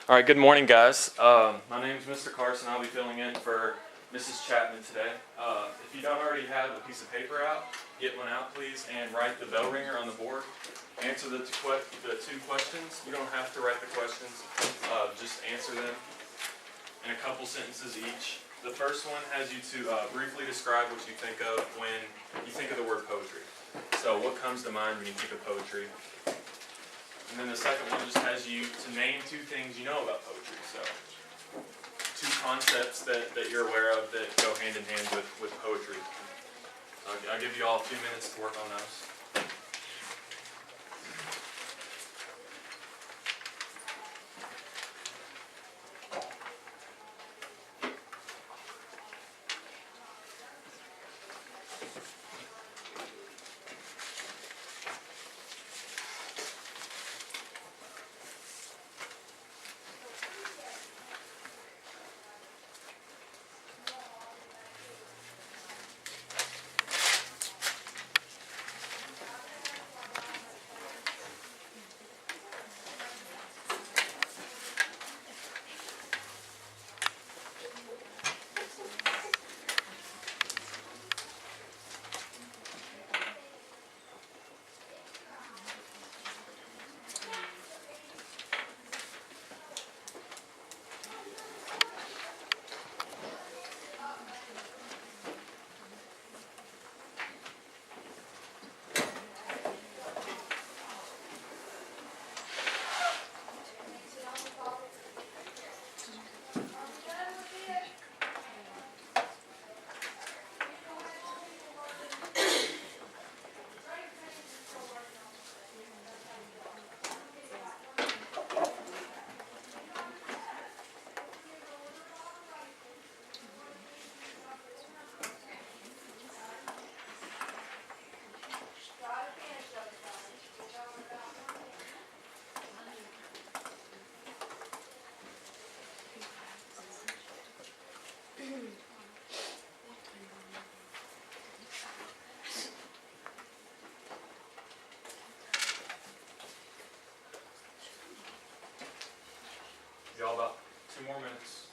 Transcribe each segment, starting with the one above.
All right, good morning, guys. My name is Mr. Carson. I'll be filling in for Mrs. Chapman today. If you don't already have a piece of paper out, get one out, please, and write the bell ringer on the board. Answer the two questions. You don't have to write the questions. Just answer them in a couple sentences each. The first one has you to briefly describe what you think of when you think of the word poetry. So what comes to mind when you think of poetry? And then the second one just has you to name two things you know about poetry. So two concepts that you're aware of that go hand in hand with poetry. I'll give you all a few minutes to work on those. Y'all about 2 more minutes.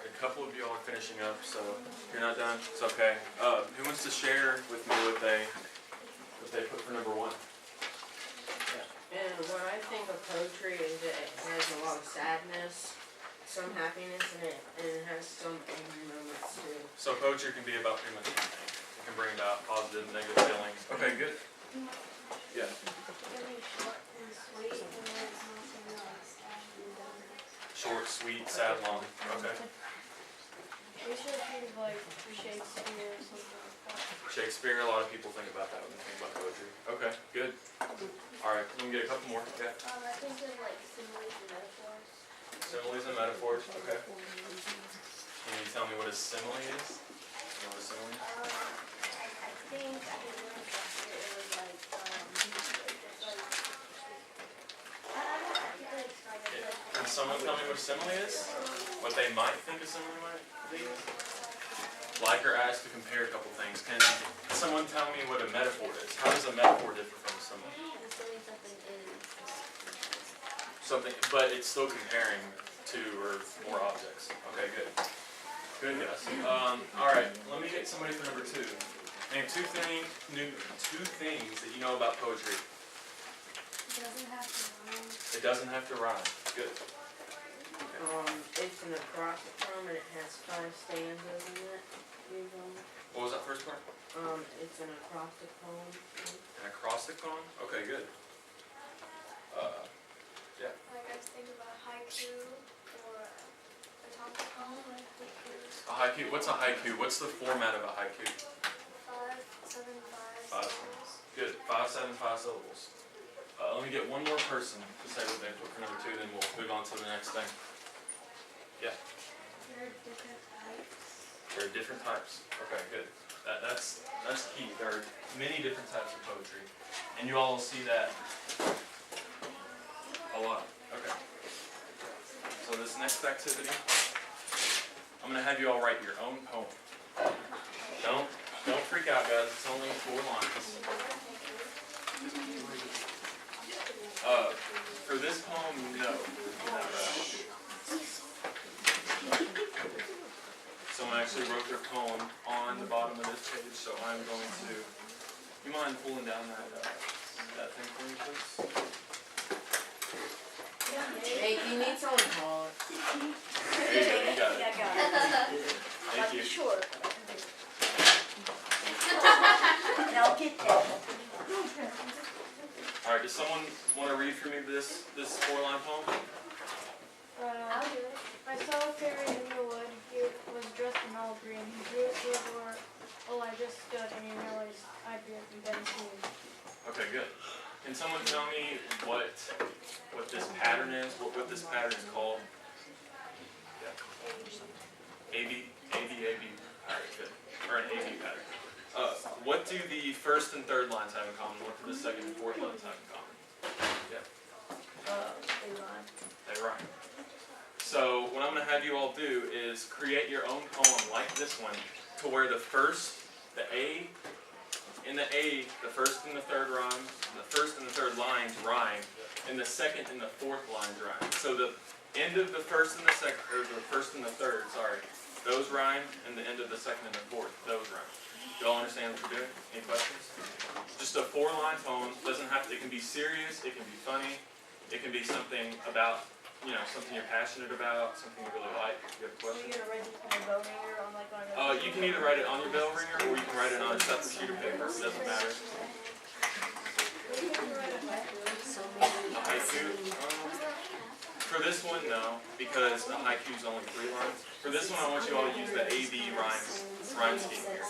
A couple of you all are finishing up, so if you're not done, it's okay. Who wants to share with me what they put for number 1? And when I think of poetry, is that it has a lot of sadness, some happiness in it, and it has some angry moments too. So poetry can be about pretty much anything. It can bring about positive and negative feelings. Okay, good. Yeah. Short, sweet, sad, long. Okay. We should think like Shakespeare or something like that. Shakespeare, a lot of people think about that when they think about poetry. Okay, good. Alright, we can get a couple more. Yeah. I think of like similes and metaphors. Similes and metaphors, okay. Can you tell me what a simile is? You know what a simile is? I think I remember it was like it's like I don't know, I think I described it like someone tell me what a simile is? What they might think a simile might be? Like or ask to compare a couple things. Can someone tell me what a metaphor is? How does a metaphor differ from a simile? Something, but it's still comparing two or more objects. Okay, good. Good, guys. All right, let me get somebody for number 2. Name two things that you know about poetry. It doesn't have to rhyme. It doesn't have to rhyme. Good. It's an acrostic poem and it has 5 stanzas in it, usually. What was that first part? It's an acrostic poem. An acrostic poem? Okay, good. Yeah. Like I think about haiku or a topic poem like haiku. A haiku. What's a haiku? What's the format of a haiku? 5, 7, 5 5. syllables. Good. 5, 7, 5 syllables. Let me get one more person to say what they put for number 2, then we'll move on to the next thing. Yeah. There are different types. There are different types. Okay, good. That's key. There are many different types of poetry, and you all will see that a lot. Okay. So this next activity, I'm going to have you all write your own poem. Don't freak out, guys. It's only 4 lines. For this poem, no. Someone actually wrote their poem on the bottom of this page, so I'm going to. You mind pulling down that thing for me, please? Hey, you need someone to hold it. There you go. You got it. I got it. Thank you. Sure. Now get that. All right. Does someone want to read for me this 4-line poem? I'll do it. I saw a fairy in the wood. He was dressed in all green. He drew a sword while I just stood and he realized I'd been seen. Okay, good. Can someone tell me what this pattern is? What this pattern is called? Yeah. A B. All right, good. Or an A B pattern. What do the first and third lines have in common? What do the second and fourth lines have in common? Yeah. They rhyme. They rhyme. So what I'm going to have you all do is create your own poem like this one, to where the first, the A, in the A, the first and the third rhyme, the first and the third lines rhyme, and the second and the fourth lines rhyme. So the end of the first and the second, or the first and the third, sorry, those rhyme, and the end of the second and the fourth, those rhyme. Do y'all understand what we're doing? Any questions? Just a 4-line poem. Doesn't have to, it can be serious, it can be funny, it can be something about, something you're passionate about, something you really like. You have a So question? you're gonna write it on a bell ringer on like on a. You can either write it on your bell ringer, or you can write it on a separate sheet of paper. It doesn't matter. A haiku? For this one, no, because the haiku is only 3 lines. For this one, I want you all to use the A-B rhyme scheme here.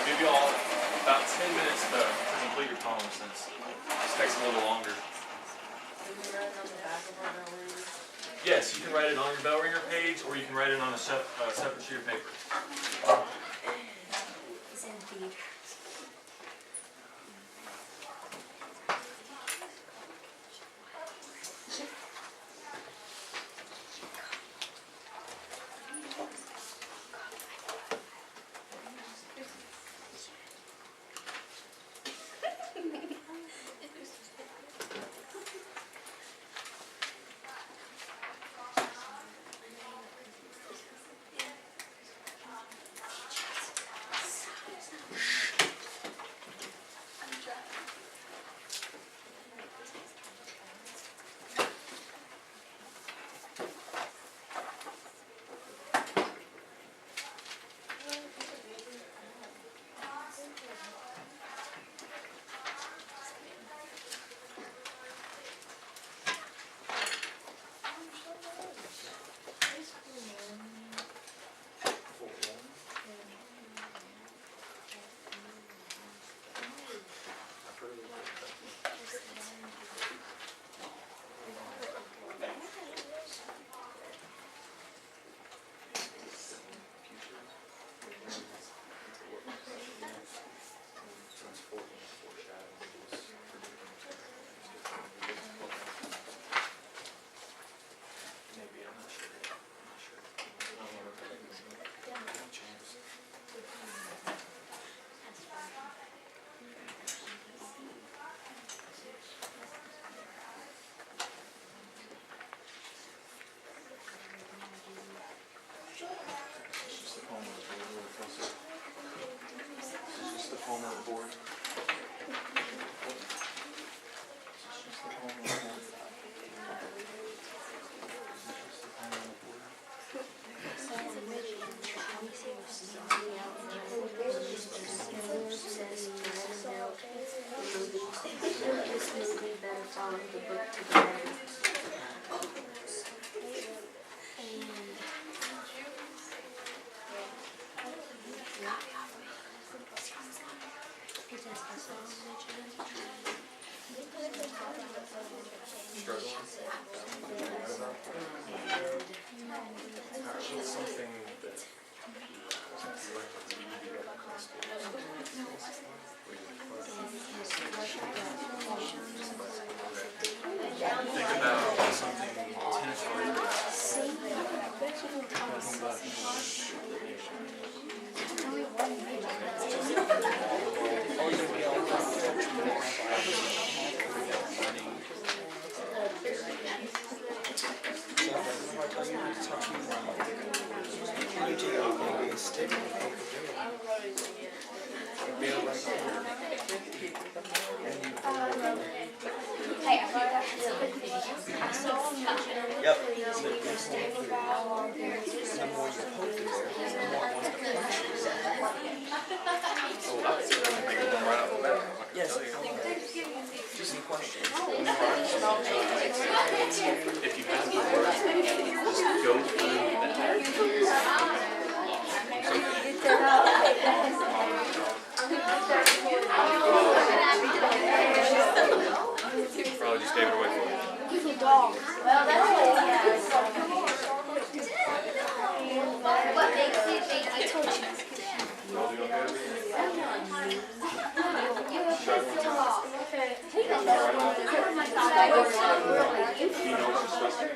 Give you all about 10 minutes to complete your poem, since this takes a little longer. Yes, you can write it on your bell ringer page, or you can write it on a separate sheet of paper. palm of the board. Just the palm of the board. Struggling? What's something that you like to read together in school? Think about something intentionally Yep. Yes. Just some questions. if you have the words, just go through probably just gave it away for you. What makes you think I told you? Y'all doing okay? Do you know what you're supposed to do?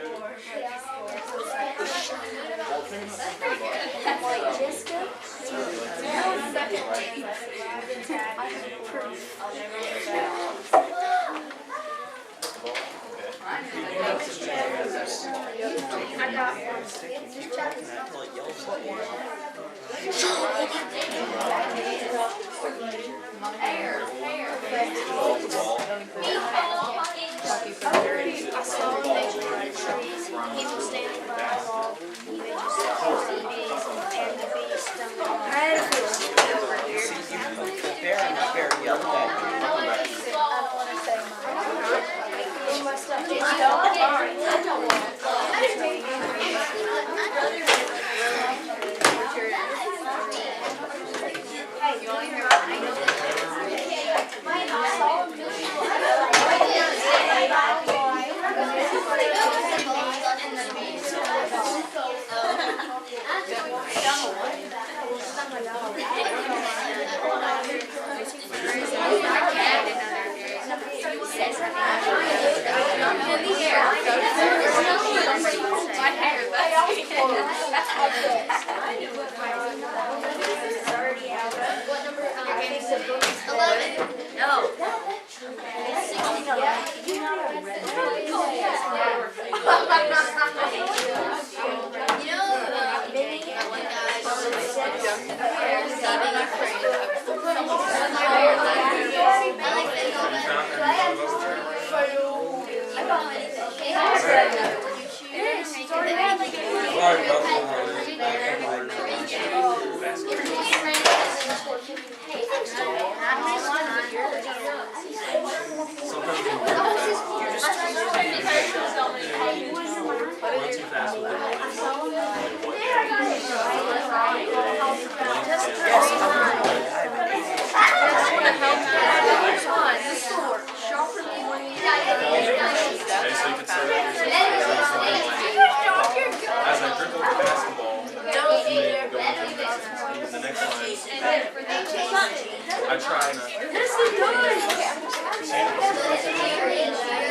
I try not to. This is good.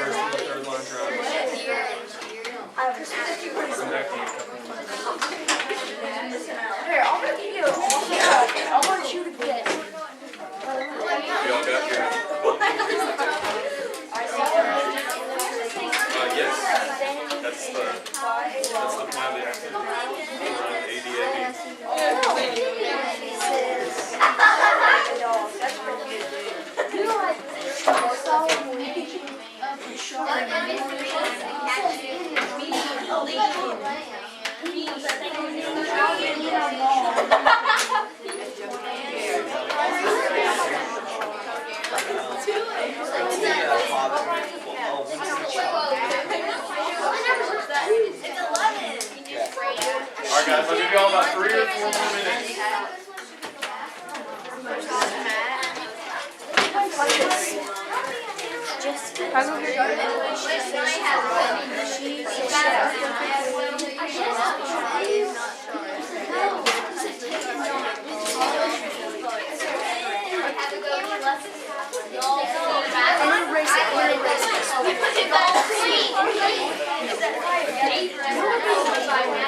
First and the third line drive. Come back to you. Here, I'm gonna give you a I want you to get. Y'all got your. Yes. That's the plan of the activity. Around ADAB. That's guys. I'll give you all about 3 or 4 more minutes.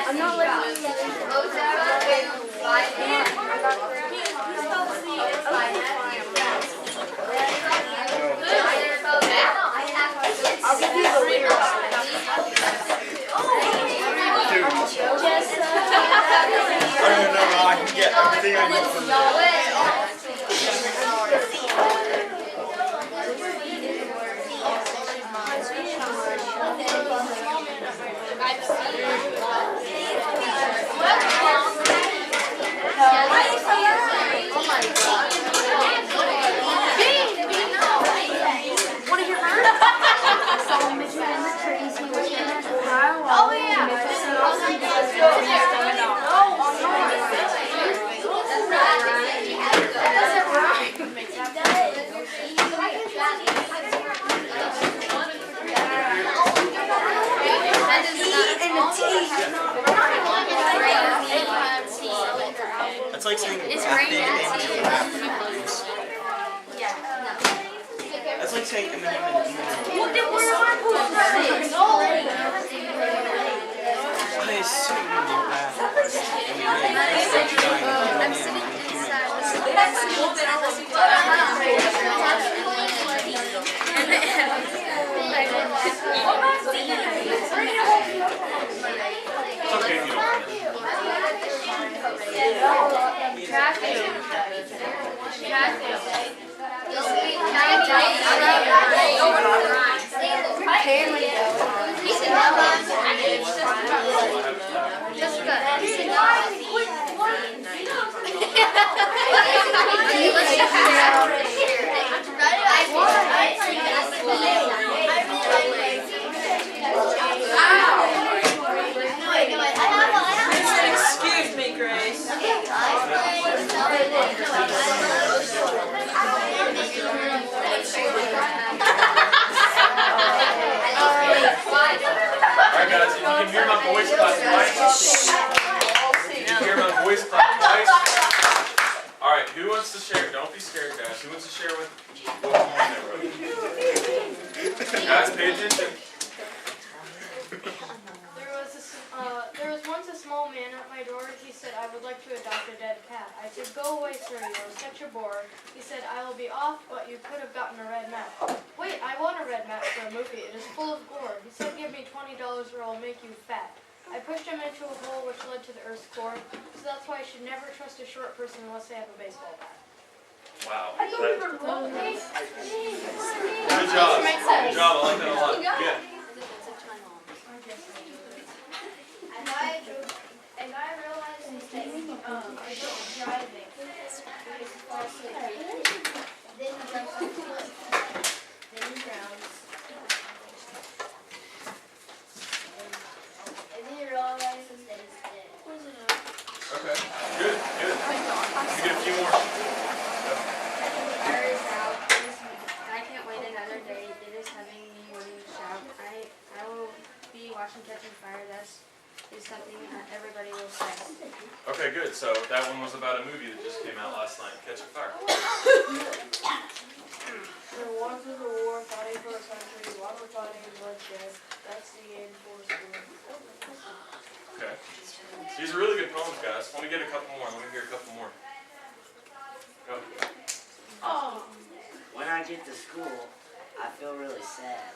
I'm not letting I don't even know how I can get everything I need from It's like saying that's like saying I assume I'm sitting It's okay if you don't Excuse me, Grace. Alright guys, if you can hear my voice clap twice. You can hear my voice clap twice. Alright, who wants to share? Don't be scared guys. Who wants to share what poem they wrote? Guys, pay attention. There was once a small man at my door. He said, I would like to adopt a dead cat. I said, go away, sir, you are such a bore. He said, I will be off, but you could have gotten a red map. Wait, I want a red map for a movie. It is full of gore. He said, give me $20 or I'll make you fat. I pushed him into a hole which led to the Earth's core, so that's why I should never trust a short person unless they have a baseball bat. Wow. Good job. Good job. I like that a lot. Yeah. And I realized that I don't driving. I fall asleep. Then he jumps off the cliff. Then he drowns. And then he realizes that he's dead. Okay. Good. Good. You get a few more. Fire is out. I can't wait another day. It is having me wanting to shout. I will be watching Catching Fire. That's something that everybody will say. Okay, good. So that one was about a movie that just came out last night, Catching Fire. There once was a war fighting for a country. While we're fighting is bloodshed. That's the end for school. Okay. These are really good poems, guys. Let me get a couple more. Let me hear a couple more. Go. When I get to school, I feel really sad.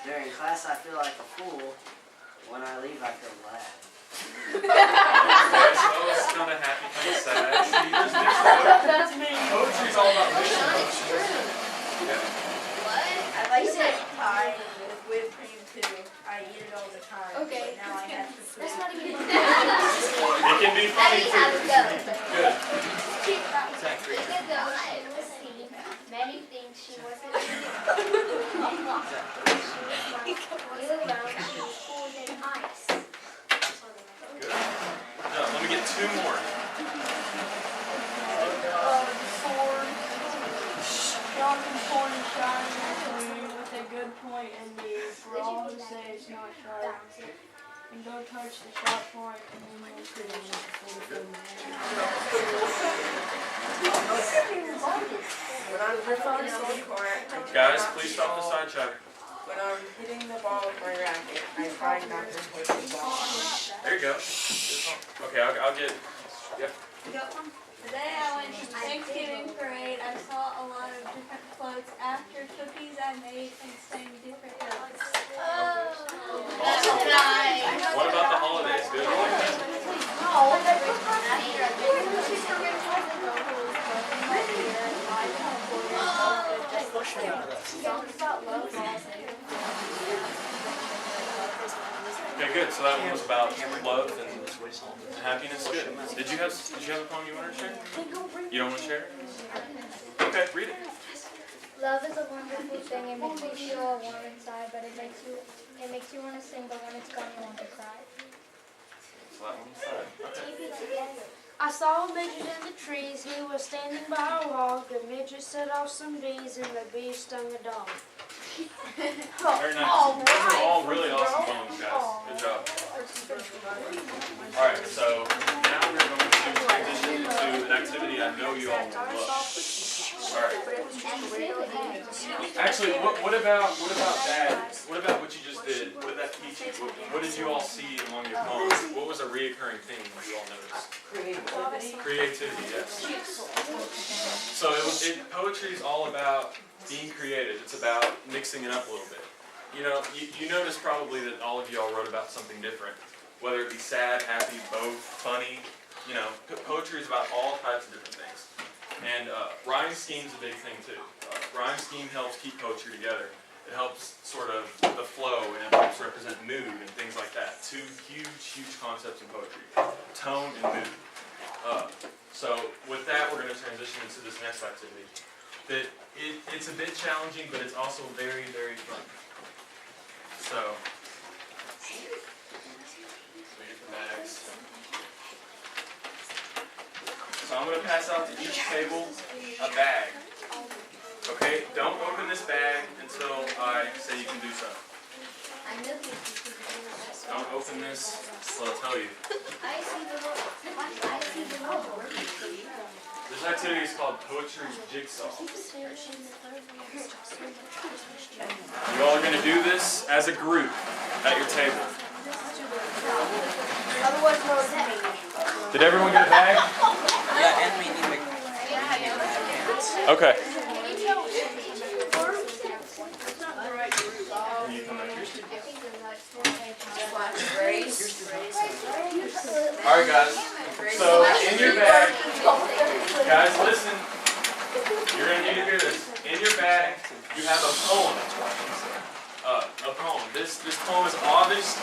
During class, I feel like a fool. When I leave, I feel glad. Okay, so it's kind of happy, kind of sad. See, there's mixed emotions. That's me. Poetry's all about mixed emotions. Yeah. I like that pie with whipped cream too. I eat it all the time. Okay. But now I have to That's not even It can be funny too. Good. Even though she was seeing many things she wasn't seeing. She was all around, she was cool than ice. Good. get 2 more. Jonathan Ford is shining at me with a good point in me for all who say it's not sharp. And don't touch the sharp point and then you'll finish. When I'm hitting the court, Guys, please stop the side chatter. when I'm hitting the ball with my racket, I try not to hit the ball. There you go. Okay, I'll get. Yep. Today I went to Thanksgiving parade. I saw a lot of different floats after cookies I made and sang different notes. Awesome. What about the holidays? Good holidays. Okay, good. So that one was about love and happiness. Good. Did you have a poem you wanted to share? You don't want to share? Okay, read it. Love is a wonderful thing. It makes you feel all warm inside, but it makes you want to sing, but when it's gone you want to cry. So that one's fine. Okay. I saw a midget in the trees. He was standing by a log. The midget set off some bees, and the bees stung a dog. Very nice. Those are all really awesome poems, guys. Good job. Alright, so now we're going to transition into an activity I know you all will love. Alright. Actually, what about that? What about what you just did? What did that teach you? What did you all see along your poems? What was a reoccurring theme that you all noticed? Creativity, yes. So poetry is all about being creative. It's about mixing it up a little bit. You know, you notice probably that all of you all wrote about something different, whether it be sad, happy, both, funny. You know, poetry is about all types of different things. And rhyme scheme's a big thing too. Rhyme scheme helps keep poetry together. It helps sort of the flow, and it helps represent mood and things like that. 2 huge concepts in poetry: tone and mood. So with that, we're going to transition into this next activity. It's a bit challenging, but it's also very, very fun. So we get the bags. So I'm going to pass out to each table a bag. Okay, don't open this bag until I say you can do so. Don't open this until I tell you. This activity is called Poetry Jigsaw. You all are going to do this as a group at your table. Did everyone get a bag? Yeah, and we need to make. Okay. Alright guys, so in your bag, guys listen, you're going to need to hear this. In your bag, you have a poem. This poem is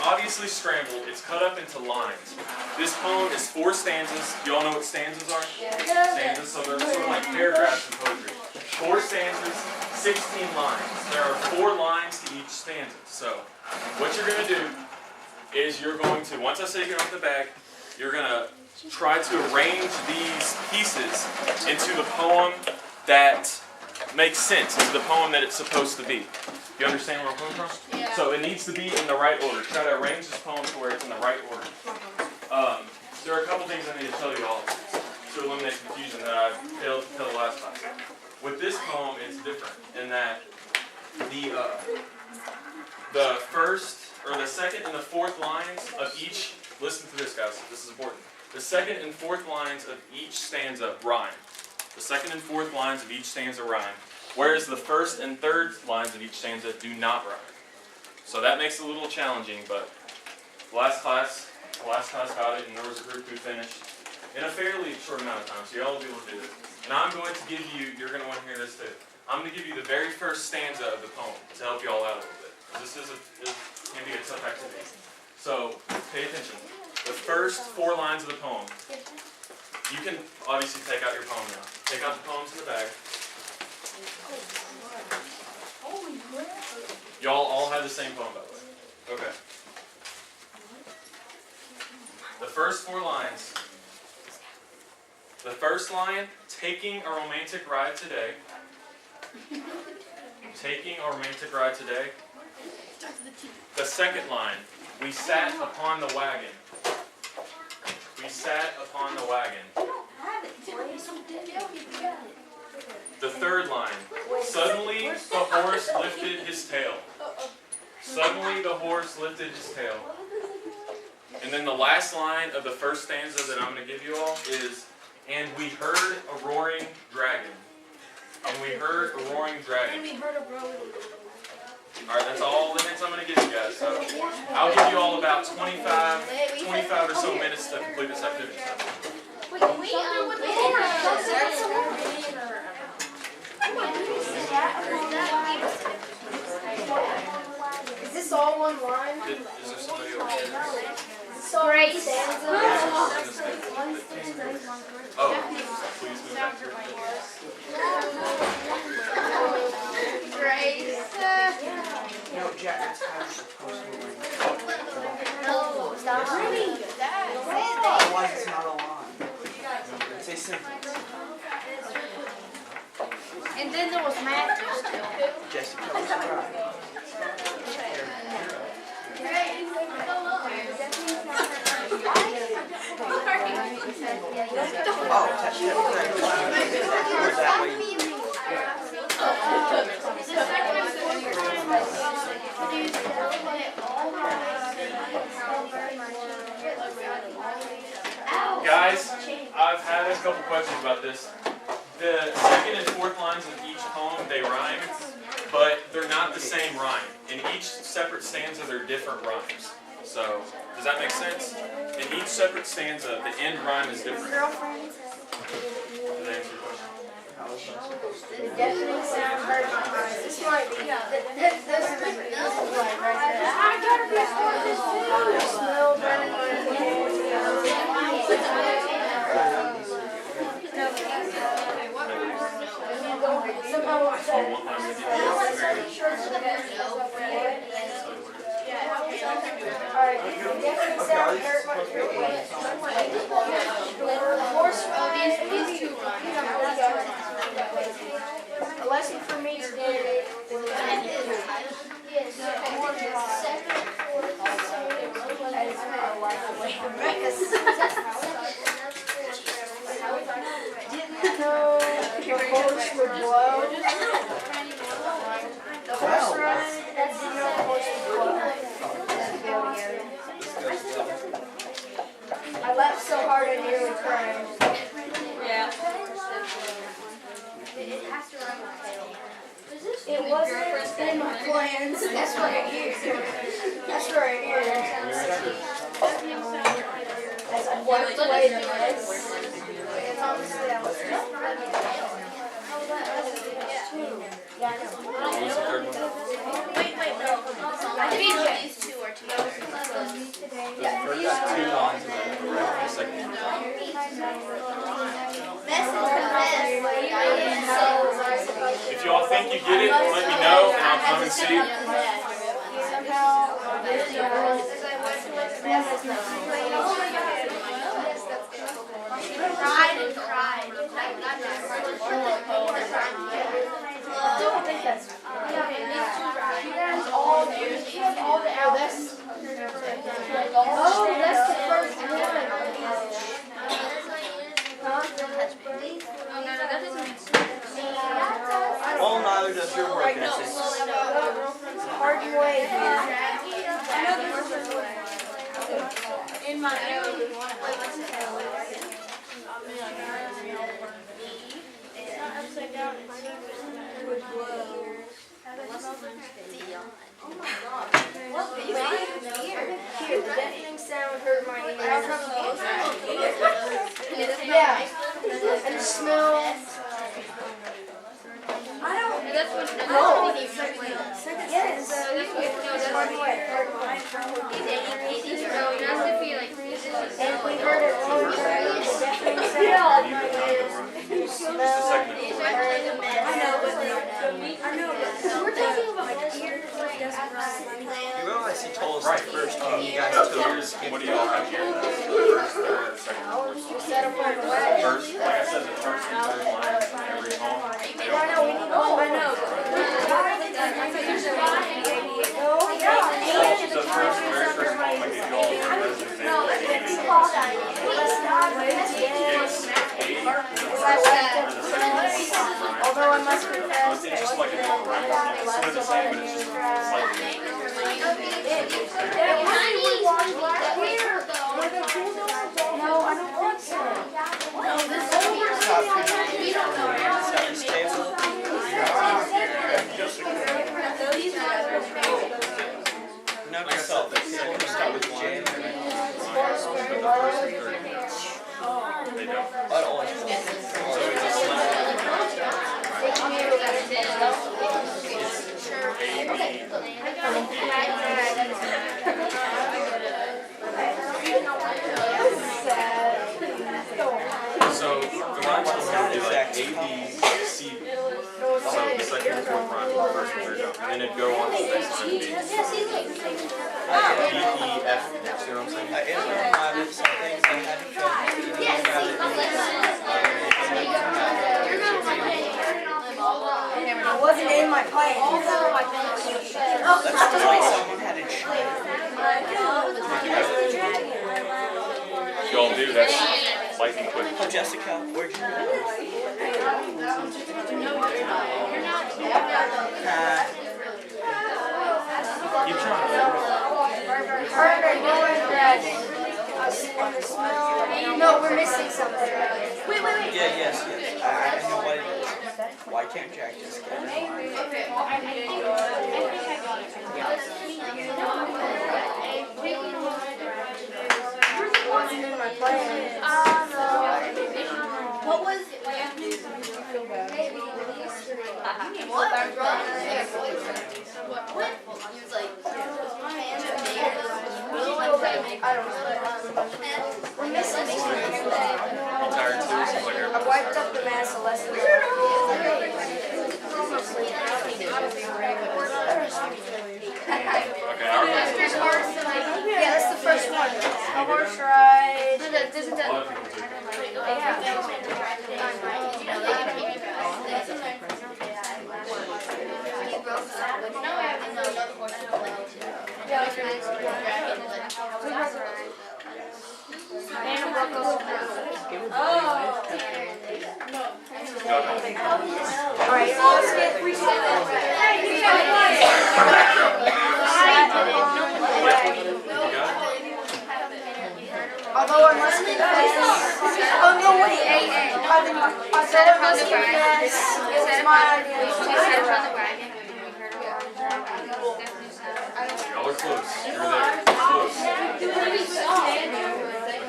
obviously scrambled. It's cut up into lines. This poem is 4 stanzas. You all know what stanzas are? Stanzas, so they're sort of like paragraphs in poetry. 4 stanzas, 16 lines. There are 4 lines to each stanza. So what you're going to do is you're going to, once I say get off the bag, you're going to try to arrange these pieces into the poem that makes sense, into the poem that it's supposed to be. You understand where I'm coming from? Yeah. So it needs to be in the right order. Try to arrange this poem to where it's in the right order. There are a couple things I need to tell you all to eliminate confusion that I failed to tell last time. With this poem, it's different in that the first, or the second and the fourth lines of each, listen to this guys, this is important. The second and fourth lines of each stanza rhyme. The second and fourth lines of each stanza rhyme, whereas the first and third lines of each stanza do not rhyme. So that makes it a little challenging, but last class got it, and there was a group who finished in a fairly short amount of time, so y'all will be able to do this. And I'm going to give you, you're going to want to hear this too, I'm going to give you the very first stanza of the poem to help you all out a little bit. This can be a tough activity. So pay attention. The first 4 lines of the poem. You can obviously take out your poem now. Take out the poems in the bag. Y'all all have the same poem, by the way. Okay. The first 4 lines The first line, taking a romantic ride today. Taking a romantic ride today. The second line, we sat upon the wagon. We sat upon the wagon. The third line, suddenly the horse lifted his tail. Suddenly the horse lifted his tail. And then the last line of the first stanza that I'm going to give you all is, and we heard a roaring dragon. And we heard a roaring dragon. Alright, that's all the hints I'm going to give you guys. So I'll give you all about 25 or so minutes to complete this activity. Is this all one line? Is there somebody over here? Great. Oh, please move back here. No, Jack, that's how you're supposed to win. Otherwise, it's not a line. Say simple. And then there was Matthews too. Jessica was right. Oh, touch that way. Guys, I've had a couple questions about this. The second and fourth lines of each poem, they rhyme, but they're not the same rhyme. In each separate stanza, they're different rhymes. So, does that make sense? In each separate stanza, the end rhyme is different. Does that answer your question? It definitely sounds very much. This might be. This is like right there. I gotta be for this too. Smell burning my somehow One line with you. alright, it definitely sounds very much. Horse, these two a lesson for me today was didn't know the horse would blow. The horse ride, didn't know the horse would blow. I laughed so hard I nearly cried. Yeah. It wasn't in my plans. That's right here. That's right here. As I wiped away the mess. It's honestly, I was yeah, I know. What was the third one? Wait, no. I think these two are together. The first two lines of the second one. If you all think you get it, let me know and I'll come and see. Cried and cried. Don't think that's. She has all the albums. Oh, that's the first one. Oh, no, that doesn't make sense. Well, neither does your work ethic. Hard way here. In my upside down. Oh my god. Here, the deafening sound hurt my ears. Yeah, and the smell. I don't. That's what. No. Yes. Hard way. And we heard it one time. The deafening sound hurt my ears. Smell. Just a second. I know, but we're talking about ears. You realize he told us Right. the first time you guys So took here's, what do y'all have here? The first, third, second, fourth. We set up on the wagon. First, like I second, third line in every home. They I don't know, we need, I know. So the first, very first home I give you all the residents' names. Although I must confess, It's just like a different rhyme. It's sort of the same, but it's just slightly. no, I don't think so. No, yourself. Start with J. They don't. I'd always So it's a slang. So the rhymes will be like A, B, C, B. So the second and fourth rhyme, the first and third don't. And then it'd go on to the next line to be B, E, F. See what I'm saying? I implemented some things I had to film. It wasn't in my plan. That's just like someone had a trip. If y'all do, that's lightning quick. Oh, Jessica, where'd you go? Keep trying. No, we're missing something. Yeah, yes. I know what it is. Why can't Jack just get it? It wasn't in my plan. What was it? What? He was like, I don't know. We're missing something. You tired too? Seems like I everyone's wiped tired. up the mass of lessons. Okay, our Yeah, that's the first one. A horse ride. a lot of people do. Alright, let's get although I must confess, oh no wait, I said I must confess, it was my idea to take it around. Y'all are close. You're there. Close.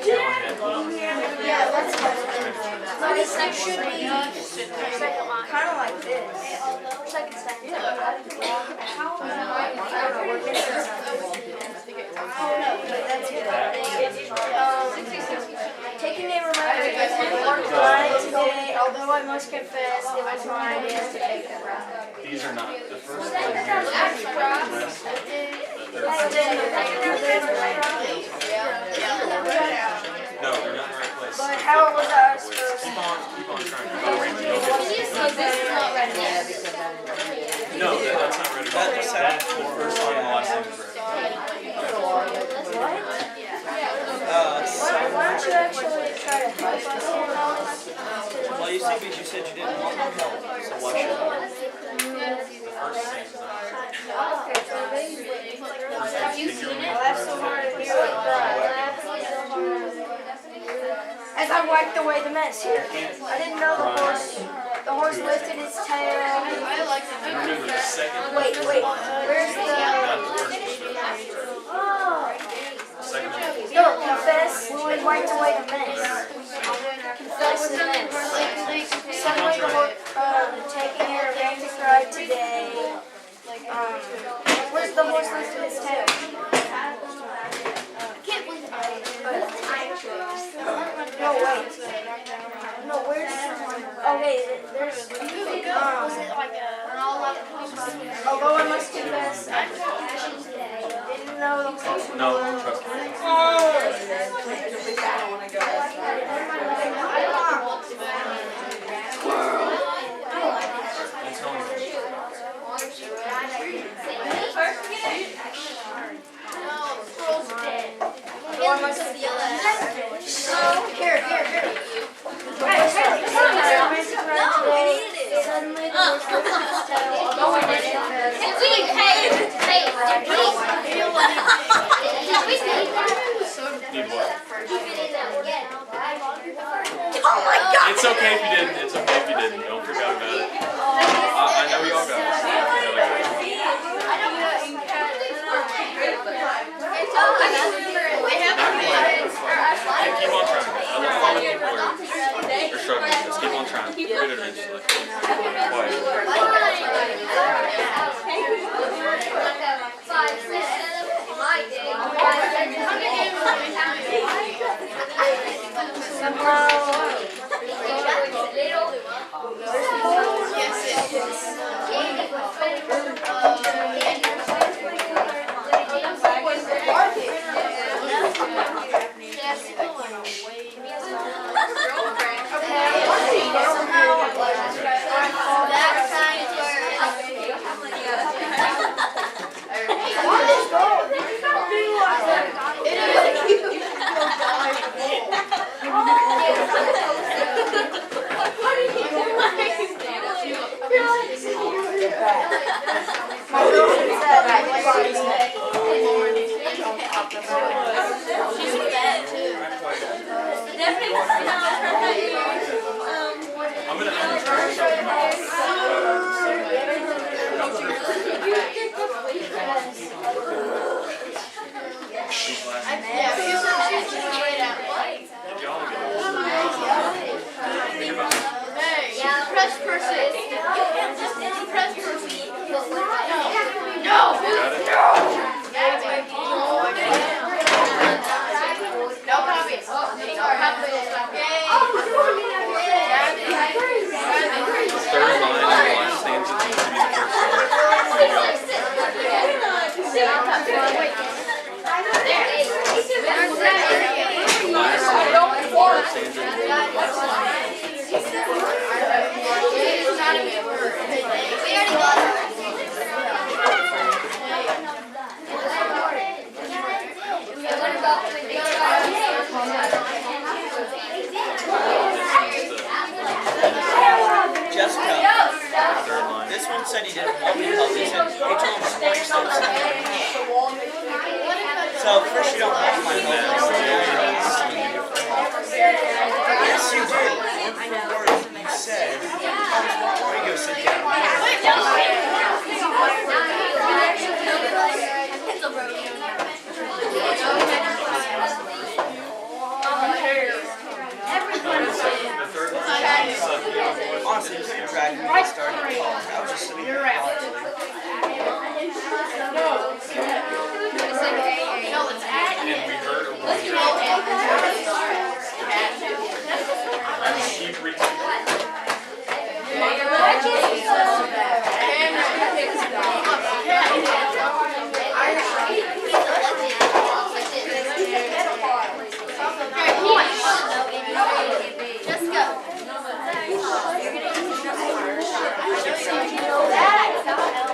Yeah, that's no, this thing should be kind of like this. I don't know, we're missing something. That's it. Taking a reminder to work on it today, although I must confess, it was my idea to take it around. These are not. The first one here is the rest. No, they're not in the right place. But how was I supposed to? Keep on trying. You'll get it. No, that's not ready. That's the first line and the last line is ready. Why don't you actually try to help us on those? Well, you see, because you said you didn't want to help, so why should I? The first thing is not Have you seen it? Laugh so hard at you and cry. As I wiped away the mess here, I didn't know the horse lifted its tail. remember the second. Wait, where's Second one. no, confess and wiped away the mess. Confess the mess. Suddenly the horse, taking a romantic ride today. Where's the horse lifted its tail? No, wait. No, where's... Okay, there's... although I must confess, I didn't know the horse would No, trust me. okay if you didn't. It's okay if you didn't. Don't freak out about it. I know y'all got it. And keep on trying. I love a lot of people are struggling with this. Keep on trying. You'll get it eventually. I'm gonna try Press person. Just press person. No. Got it? No copy. Third line, the last stanza needs to be the first line. There you go. Last line, the first stanza needs to be the last line. Jessica, Third line. this one said he didn't want me to help. He said, hey Tom, why you still sitting? So first you don't want my help. Yes, you did. Word for word, you said, why you go sit down? The third line is Honestly, you could have dragged me to start at college. I was just sitting there college. and we heard a word. Keep repeating. Jessica.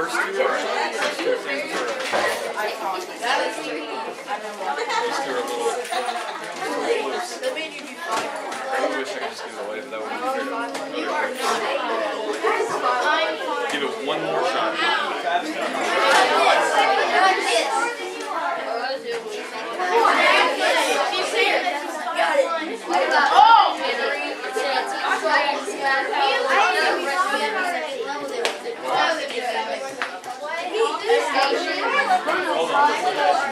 first two are right. First two things are right. Just do a little loose. I really wish I could just give it away, but that wouldn't be fair. Give it one more shot. Hold on.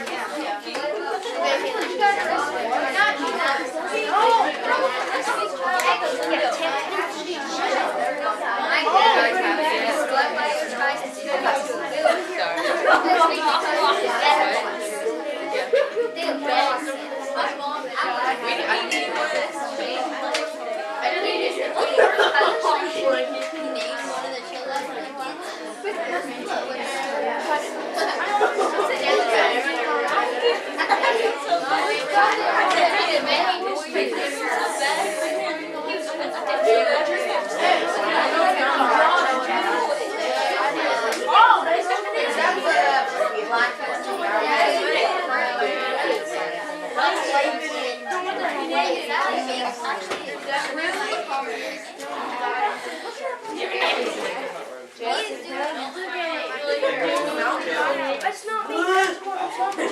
That's not me. That's what I'm talking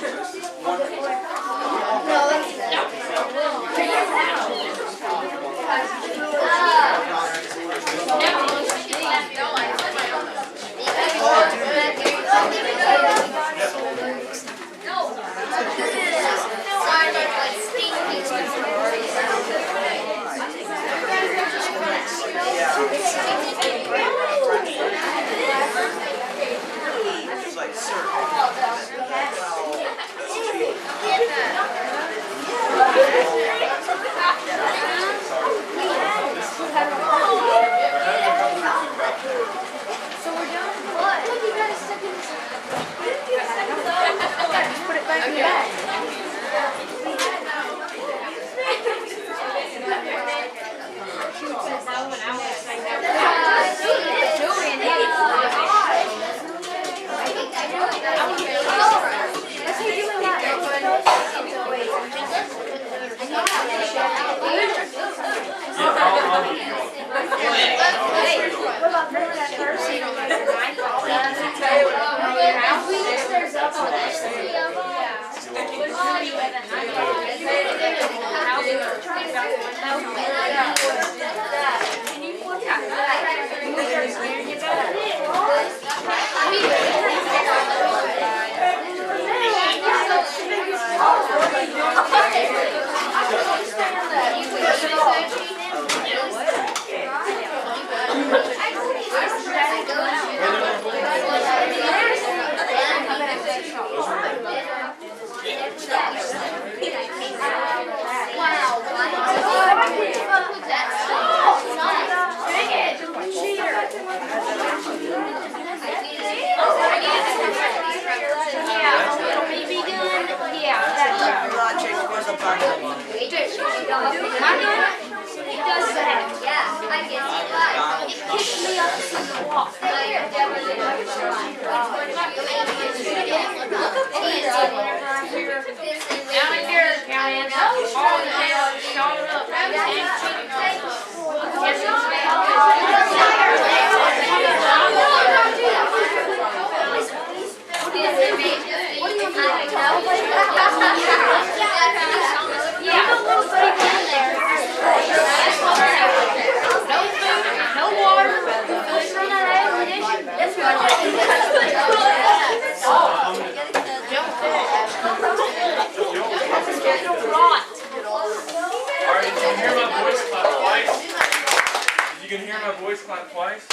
You can hear my voice clap twice.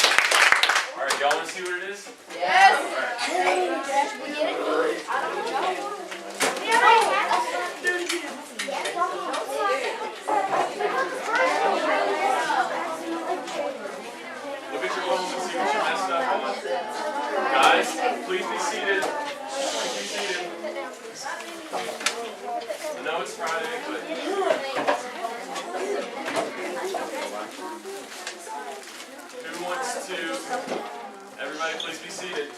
All right, y'all want to see what it is? Yes. All right. Look at your phones and see what you messed up on. Guys, please be seated. Please be seated. I know it's Friday, but... Who wants to, everybody please be seated.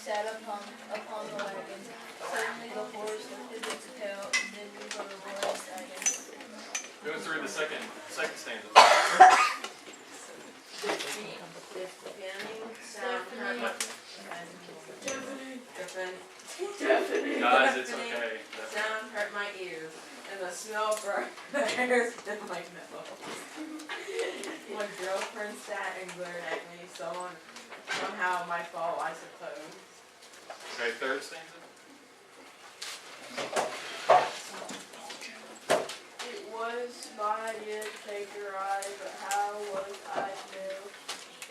sat upon the wagon. Suddenly the horse lifted its tail, and then we rode over its wagon. Go through the second stanza. Deafening. Guys, it's okay. Sound hurt my ears, and the smell burned the hairs in my nose. My girlfriend sat and glared at me, somehow my fault, I suppose. Okay, third stanza. It was my idea to take a ride, but how was I to know?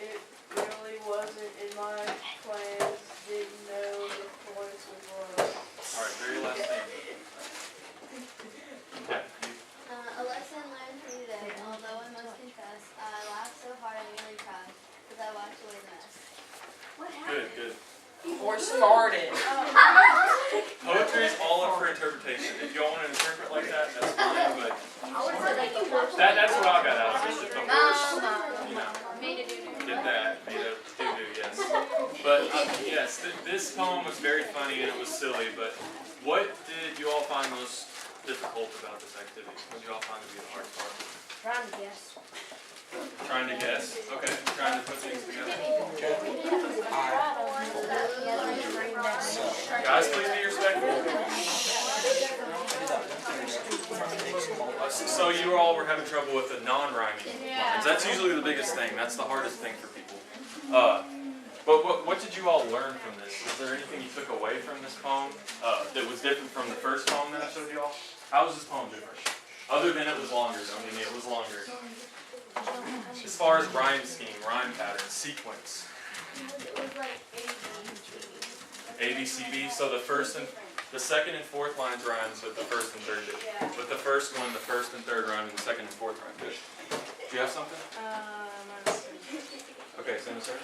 It really wasn't in my plans. Didn't know the voice was wrong. Alright, very last stanza. Okay. A lesson learned from today, although I must confess, I laughed so hard I nearly cried, because I watched away the mess. What happened? Good. Horse farted. Poetry is all up for interpretation. If you all want to interpret like that, that's fine, but that's what I got out of it. If the horse, you know, did that, made a doo-doo, yes. But yes, this poem was very funny and it was silly, but what did you all find most difficult about this activity? What did you all find to be the hardest part? Trying to guess. Trying to guess? Okay, trying to put things together. Guys, please be respectful. So you all were having trouble with the non-rhyming lines. That's usually the biggest thing. That's the hardest thing for people. But what did you all learn from this? Is there anything you took away from this poem that was different from the first poem that I showed you all? How was this poem different? Other than it was longer. I mean, it was longer. As far as rhyme scheme, rhyme pattern, sequence. It was like A, B, C, B. So the second and fourth lines rhymes, but the first and third did. But the first one, the first and third rhyme, and the second and fourth rhyme did. Do you have something? Okay, Sam, sir.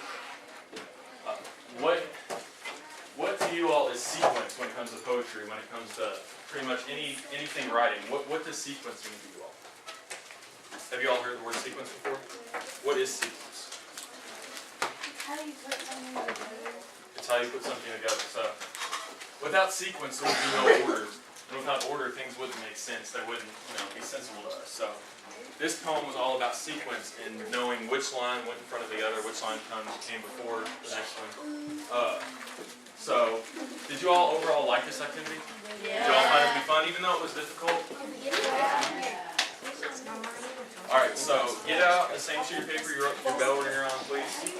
What to you all is sequence when it comes to poetry? When it comes to pretty much anything writing, what does sequence mean to you all? Have you all heard the word sequence before? What is sequence? how you put something together. It's how you put something together. So, without sequence, there would be no order. And without order, things wouldn't make sense. They wouldn't, be sensible to us. So, this poem was all about sequence and knowing which line went in front of the other, which line came before the next one. So, did you all overall like this activity? Did you all find it to be fun, even though it was difficult? Alright, so get out the same sheet of paper you wrote your bell ringer on, please.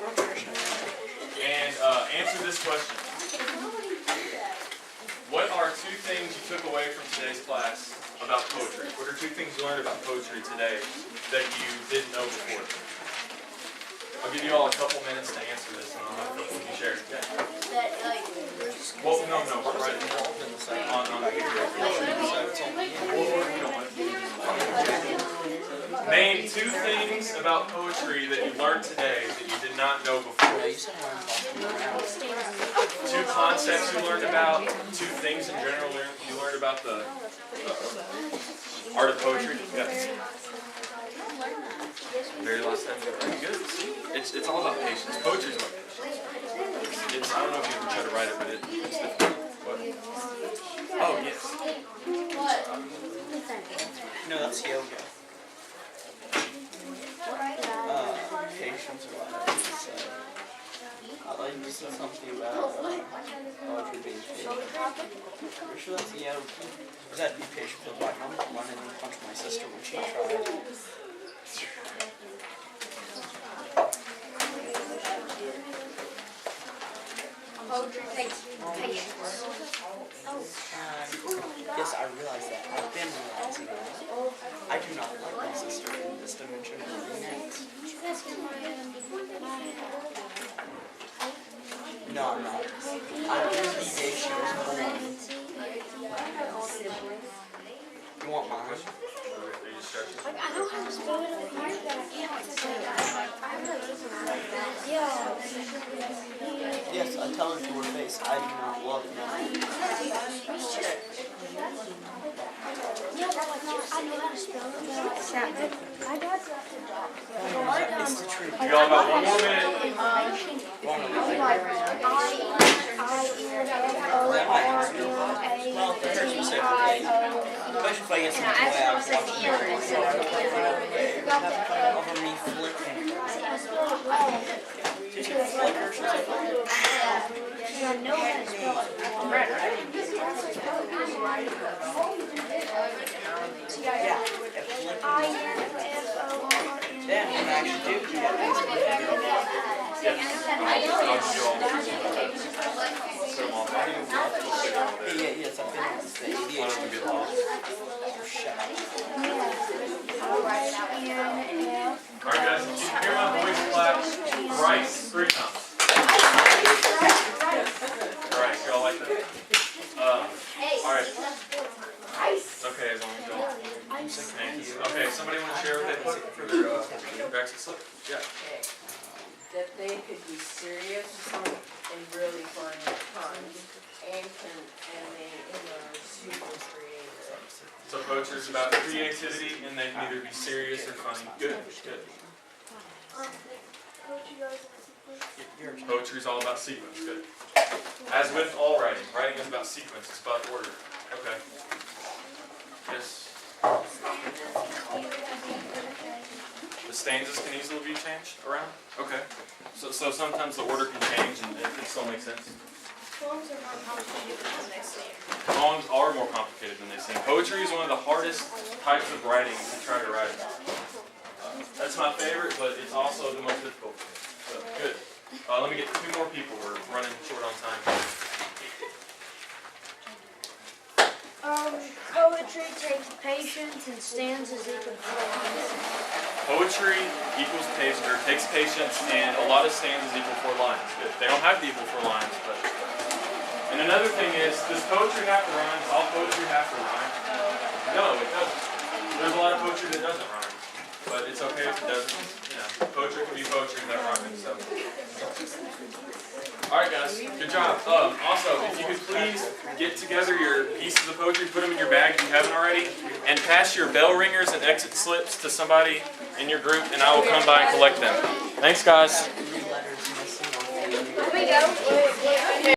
And answer this question. What are two things you took away from today's class about poetry? What are two things you learned about poetry today that you didn't know before? I'll give you all a couple minutes to answer this, and I'll have a couple of you share. Okay. That, like, Well, no, we're right on the Name two things about poetry that you learned today that you did not know before. Two concepts you learned about, two things in general you learned about the art of poetry. Yeah. Very last time. Very good. It's all about patience. Poetry is about patience. I don't know if you ever try to write it, but it's difficult. What? Oh, yes. No, that's yoga. Patience or whatever. So, I like you said something about poetry being patient. Pretty sure that's yoga. I had to be patient with my mom running and punch my sister when she tried. Poetry takes patience. Yes, I realize that. I've been realizing that. I do not like my sister in this dimension of next. No, I'm not. I'm in the day she was born. You want mine? I know how to spell it over here, but I can't say it. Yes, I tell her to her face, I do not love you. Yeah, but I know how to spell it, but my dad's not the doctor. It's the truth. You all got one more minute. I just say for me. Especially if I get some joy out of watching over me flickering. Did you flicker or something? Yeah. Damn, you can actually do that. Yes, I've been on the stage. Alright guys, if you can hear my voice clap right 3 times. Alright, y'all like that? Alright. It's okay as long as y'all. Okay, somebody want to share what they put for their exit slip? Yeah. That they could be serious and really funny at times, and they are super creative. So poetry is about creativity, and they can either be serious or funny. Good, good. Poetry is all about sequence. Good. As with all writing, writing is about sequence. It's about order. Okay. Yes. The stanzas can easily be changed around? Okay. So sometimes the order can change and it can still make sense? Poems are more complicated than they seem. Poems are more complicated than they seem. Poetry is one of the hardest types of writing to try to write. That's my favorite, but it's also the most difficult. So, good. Let me get 2 more people. We're running short on time. Poetry takes patience and stanzas equal lines. Poetry equals takes patience, and a lot of stanzas equal 4 lines. Good. They don't have to equal 4 lines, but. And another thing is, does poetry have to rhyme? Does all poetry have to rhyme? No, it doesn't. There's a lot of poetry that doesn't rhyme, but it's okay if it doesn't. You know, poetry can be poetry without rhyming. So. All right, guys. Good job. Also, if you could please get together your pieces of poetry, put them in your bag if you haven't already, and pass your bell ringers and exit slips to somebody in your group, and I will come by and collect them. Thanks, guys. Here we go.